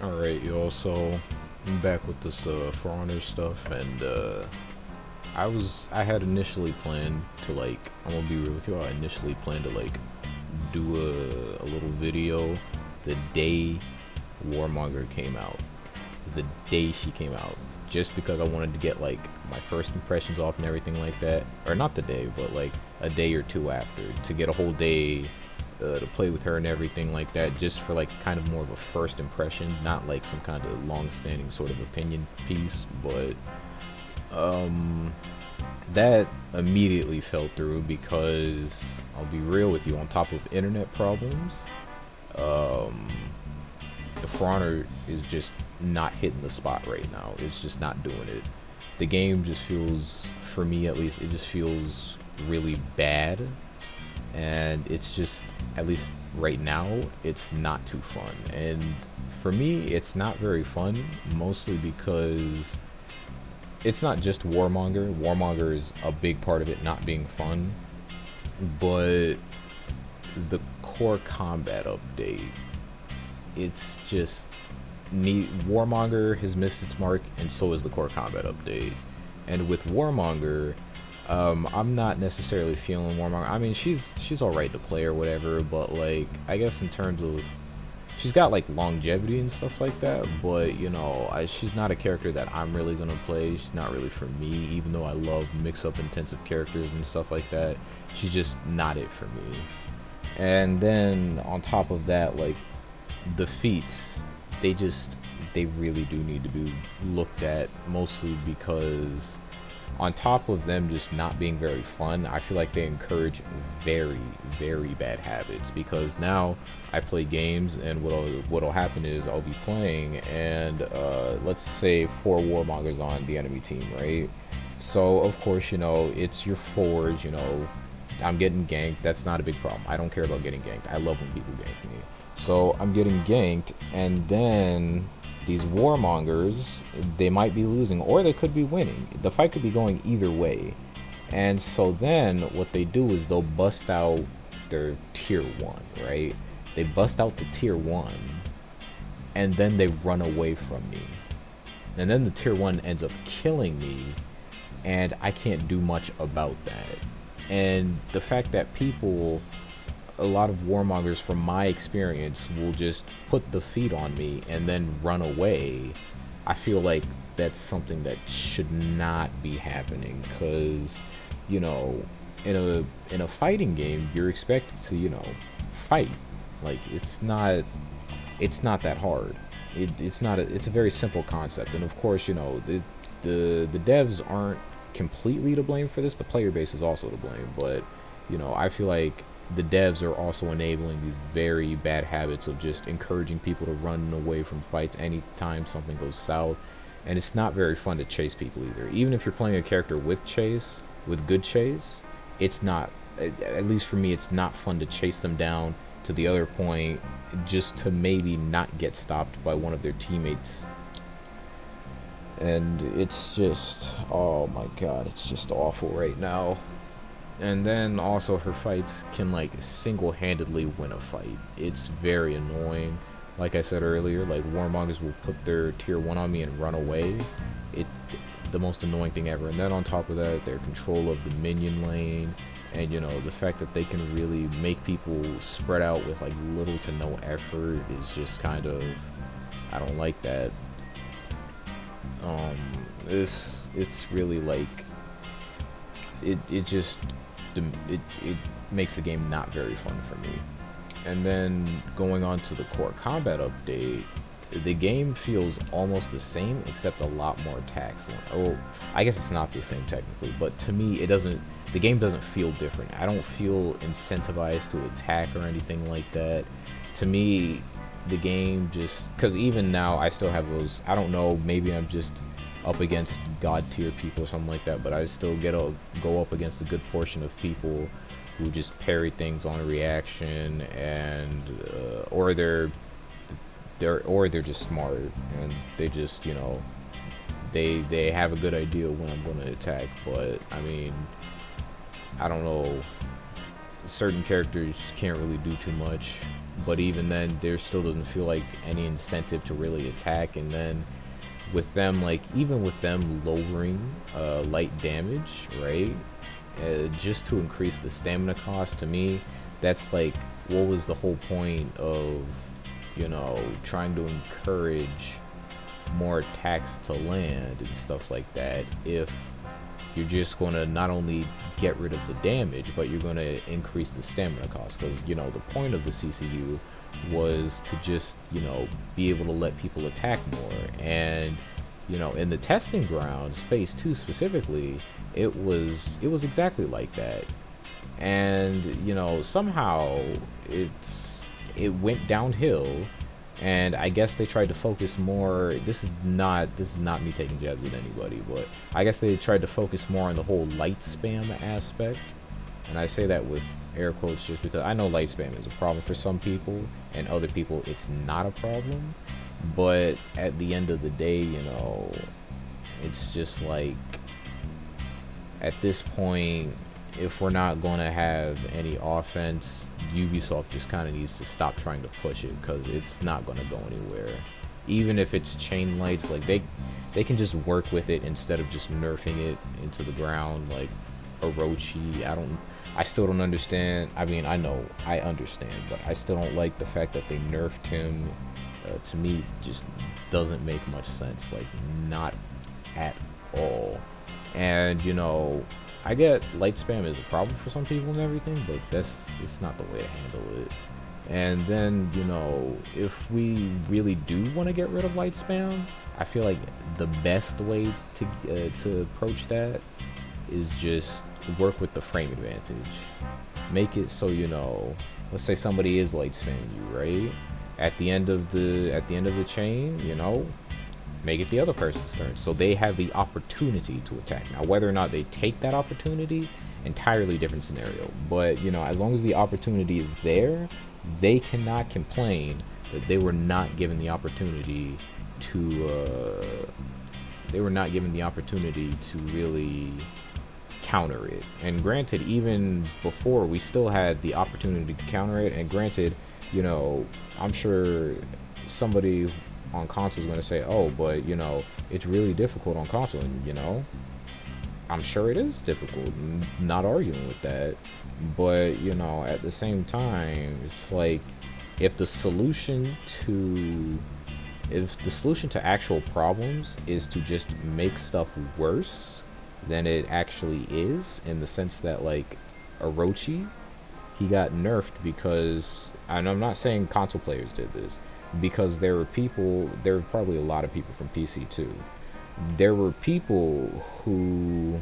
Alright, y'all, so I'm back with this For Honor stuff, and I had initially planned to, like, I'm gonna be real with you, I initially planned to, like, do a little video the day Warmonger came out. The day she came out. Just because I wanted to get, like, my first impressions off and everything like that. Or not the day, but, like, a day or two after. To get a whole day to play with her and everything like that, just for like kind of more of a first impression, not like some kind of long-standing sort of opinion piece. But that immediately fell through because I'll be real with you, on top of internet problems, the For Honor is just not hitting the spot right now. It's just not doing it. The game just feels, for me at least, it just feels really bad, and it's just, at least right now, it's not too fun. And for me, it's not very fun, mostly because it's not just Warmonger. Warmonger is a big part of it not being fun, but the core combat update, it's just Warmonger has missed its mark, and so is the core combat update. And with Warmonger, I'm not necessarily feeling Warmonger. I mean, she's alright to play or whatever, but like, I guess in terms of, she's got like longevity and stuff like that, but you know, she's not a character that I'm really gonna play. She's not really for me, even though I love mix-up intensive characters and stuff like that. She's just not it for me. And then on top of that, like, the feats, they really do need to be looked at, mostly because on top of them just not being very fun, I feel like they encourage very, very bad habits. Because now I play games, and what'll happen is I'll be playing, and let's say 4 Warmongers on the enemy team, right? So of course, you know, it's your forwards, you know, I'm getting ganked. That's not a big problem. I don't care about getting ganked. I love when people gank me. So I'm getting ganked, and then these Warmongers, they might be losing, or they could be winning. The fight could be going either way. And so then what they do is they'll bust out their tier 1, right? They bust out the tier 1, and then they run away from me. And then the tier 1 ends up killing me, and I can't do much about that. And the fact that people, a lot of Warmongers from my experience, will just put the feet on me and then run away, I feel like that's something that should not be happening. Because, you know, in a fighting game, you're expected to, you know, fight. Like, it's not that hard. It's a very simple concept. And of course, you know, the devs aren't completely to blame for this. The player base is also to blame, but you know, I feel like the devs are also enabling these very bad habits of just encouraging people to run away from fights anytime something goes south. And it's not very fun to chase people either. Even if you're playing a character with chase, with good chase, it's not, at least for me, it's not fun to chase them down to the other point just to maybe not get stopped by one of their teammates. And it's just, oh my god, it's just awful right now. And then also her fights can like single-handedly win a fight. It's very annoying. Like I said earlier, like, Warmongers will put their tier 1 on me and run away. It, the most annoying thing ever. And then on top of that, their control of the minion lane, and you know, the fact that they can really make people spread out with like little to no effort is just kind of, I don't like that. It's really like, it just, it makes the game not very fun for me. And then going on to the core combat update, the game feels almost the same, except a lot more attacks. Oh, I guess it's not the same technically, but to me, it doesn't, the game doesn't feel different. I don't feel incentivized to attack or anything like that. To me, the game just, because even now I still have those, I don't know, maybe I'm just up against god tier people or something like that, but I still go up against a good portion of people who just parry things on a reaction, and or they're just smart, and they just, you know, they have a good idea when I'm going to attack. But I mean, I don't know, certain characters can't really do too much. but even then, there still doesn't feel like any incentive to really attack. And then with them, like even with them lowering light damage, right? Just to increase the stamina cost, to me, that's like, what was the whole point of, trying to encourage more attacks to land and stuff like that if you're just going to not only get rid of the damage, but you're going to increase the stamina cost? Because, the point of the CCU was to just, be able to let people attack more. And, in the testing grounds, phase 2 specifically, it was exactly like that. And, somehow it went downhill. And I guess they tried to focus more. This is not me taking jabs with anybody, but I guess they tried to focus more on the whole light spam aspect. And I say that with air quotes just because I know light spam is a problem for some people, and other people it's not a problem. But at the end of the day, it's just like, at this point, if we're not going to have any offense, Ubisoft just kind of needs to stop trying to push it, because it's not going to go anywhere. Even if it's chain lights, like they can just work with it instead of just nerfing it into the ground like Orochi. I still don't understand. I mean, I know I understand, but I still don't like the fact that they nerfed him. To me, just doesn't make much sense, like not at all. And I get light spam is a problem for some people and everything, but it's not the way to handle it. And then, if we really do want to get rid of light spam, I feel like the best way to approach that is just work with the frame advantage. Make it so, let's say somebody is light spamming you, right? At the end of the chain, make it the other person's turn, so they have the opportunity to attack. Now, whether or not they take that opportunity, entirely different scenario. But as long as the opportunity is there, they cannot complain that they were not given the opportunity to. They were not given the opportunity to really counter it. And granted, even before, we still had the opportunity to counter it. And granted, I'm sure somebody on console is going to say, oh, but it's really difficult on console. And I'm sure it is difficult, not arguing with that. But at the same time, it's like, if the solution to actual problems is to just make stuff worse than it actually is, in the sense that, like, Orochi, he got nerfed because, and I'm not saying console players did this, because there were probably a lot of people from PC too. There were people who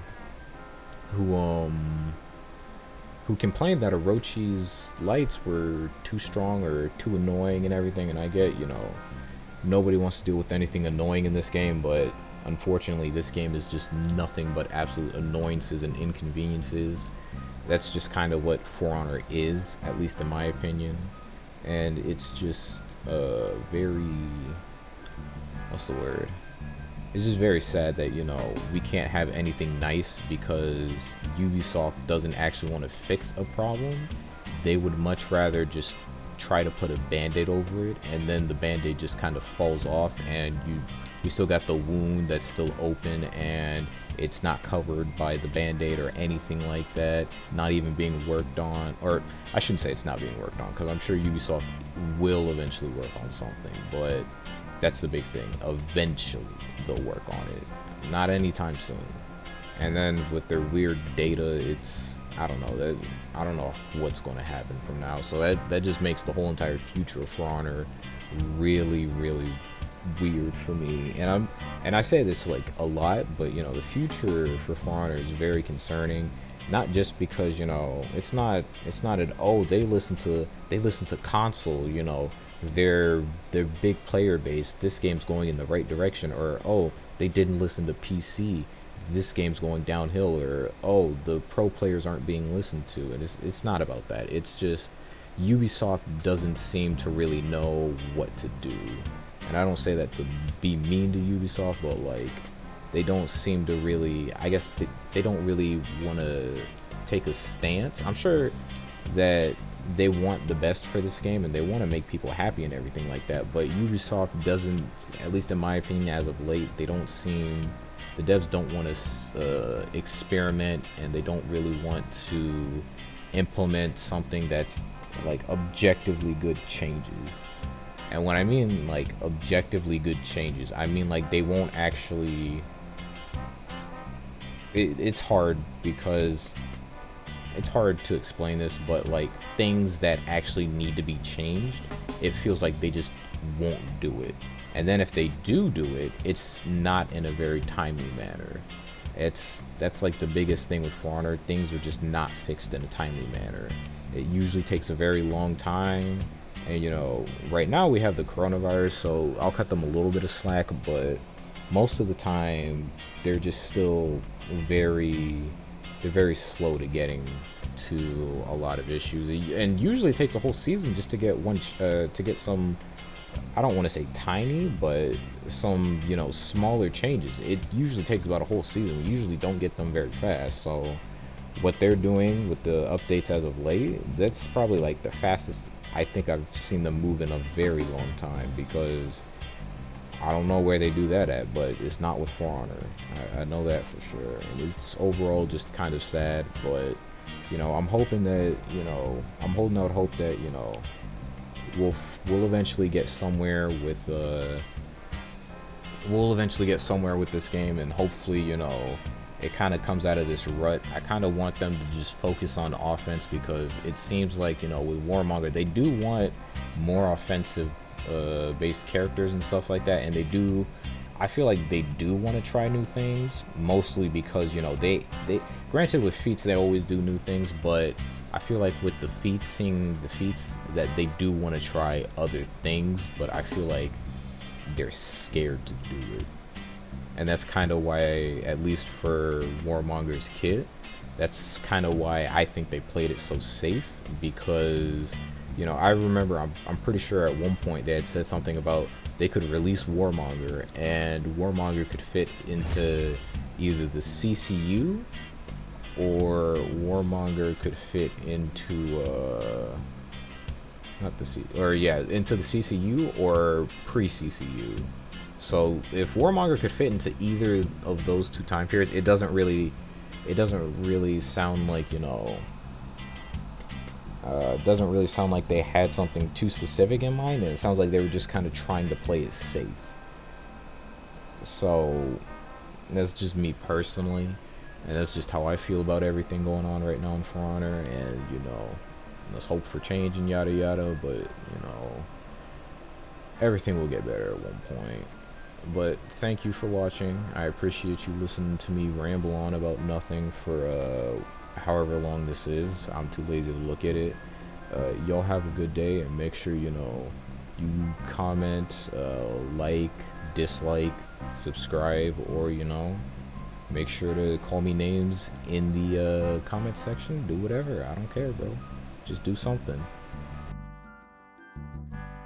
complained that Orochi's lights were too strong or too annoying and everything. And I get, nobody wants to deal with anything annoying in this game, but unfortunately this game is just nothing but absolute annoyances and inconveniences. That's just kind of what For Honor is, at least in my opinion. And it's just very, what's the word? It's just very sad that, we can't have anything nice because Ubisoft doesn't actually want to fix a problem. They would much rather just try to put a band-aid over it, and then the band-aid just kind of falls off, and you still got the wound that's still open, and it's not covered by the band-aid or anything like that, not even being worked on. Or I shouldn't say it's not being worked on, because I'm sure Ubisoft will eventually work on something, but that's the big thing. Eventually they'll work on it, not anytime soon. And then with their weird data, it's, I don't know what's going to happen from now. So that just makes the whole entire future of For Honor really, really weird for me. And I say this like a lot, but the future for For Honor is very concerning. Not just because it's not an, oh, they listen to console, their big player base, this game's going in the right direction, or oh, they didn't listen to PC, this game's going downhill, or oh, the pro players aren't being listened to. And it's not about that. It's just Ubisoft doesn't seem to really know what to do. And I don't say that to be mean to Ubisoft, but like, they don't seem to really, I guess they don't really want to take a stance. I'm sure that they want the best for this game and they want to make people happy and everything like that. But Ubisoft doesn't, at least in my opinion, as of late, they don't seem, the devs don't want to experiment, and they don't really want to implement something that's like objectively good changes. And when I mean like objectively good changes, I mean like they won't actually, it's hard because it's hard to explain this, but like things that actually need to be changed, it feels like they just won't do it. And then if they do it, it's not in a very timely manner. That's like the biggest thing with For Honor. Things are just not fixed in a timely manner. It usually takes a very long time. And you know, right now we have the coronavirus, so I'll cut them a little bit of slack, but most of the time they're just still they're very slow to getting to a lot of issues, and usually it takes a whole season just to get to get some, I don't want to say tiny, but some, you know, smaller changes. It usually takes about a whole season. We usually don't get them very fast. So what they're doing with the updates as of late, that's probably like the fastest I think I've seen them move in a very long time, because I don't know where they do that at, but it's not with For Honor. I know that for sure. And it's overall just kind of sad, but you know, I'm hoping that, you know, I'm holding out hope that, you know, we'll eventually get somewhere with this game, and hopefully, you know, it kind of comes out of this rut. I kind of want them to just focus on offense, because it seems like, you know, with Warmonger, they do want more offensive based characters and stuff like that, and I feel like they do want to try new things, mostly because, you know, they granted with feats they always do new things, but I feel like with the feats, seeing the feats, that they do want to try other things, but I feel like they're scared to do it. And that's kind of why, at least for Warmonger's kit, that's kind of why I think they played it so safe, because, you know, I remember, I'm pretty sure at one point they had said something about they could release Warmonger, and Warmonger could fit into either the CCU, or Warmonger could fit into into the CCU or pre-CCU. So if Warmonger could fit into either of those two time periods, it doesn't really sound like, you know, doesn't really sound like they had something too specific in mind, and it sounds like they were just kind of trying to play it safe. So that's just me personally, and that's just how I feel about everything going on right now in For Honor. And you know, let's hope for change and yada yada, but you know, everything will get better at one point. But thank you for watching. I appreciate you listening to me ramble on about nothing for however long this is. I'm too lazy to look at it. Y'all have a good day, and make sure, you know, you comment, like, dislike, subscribe, or, you know, make sure to call me names in the comment section. Do whatever. I don't care, bro. Just do something.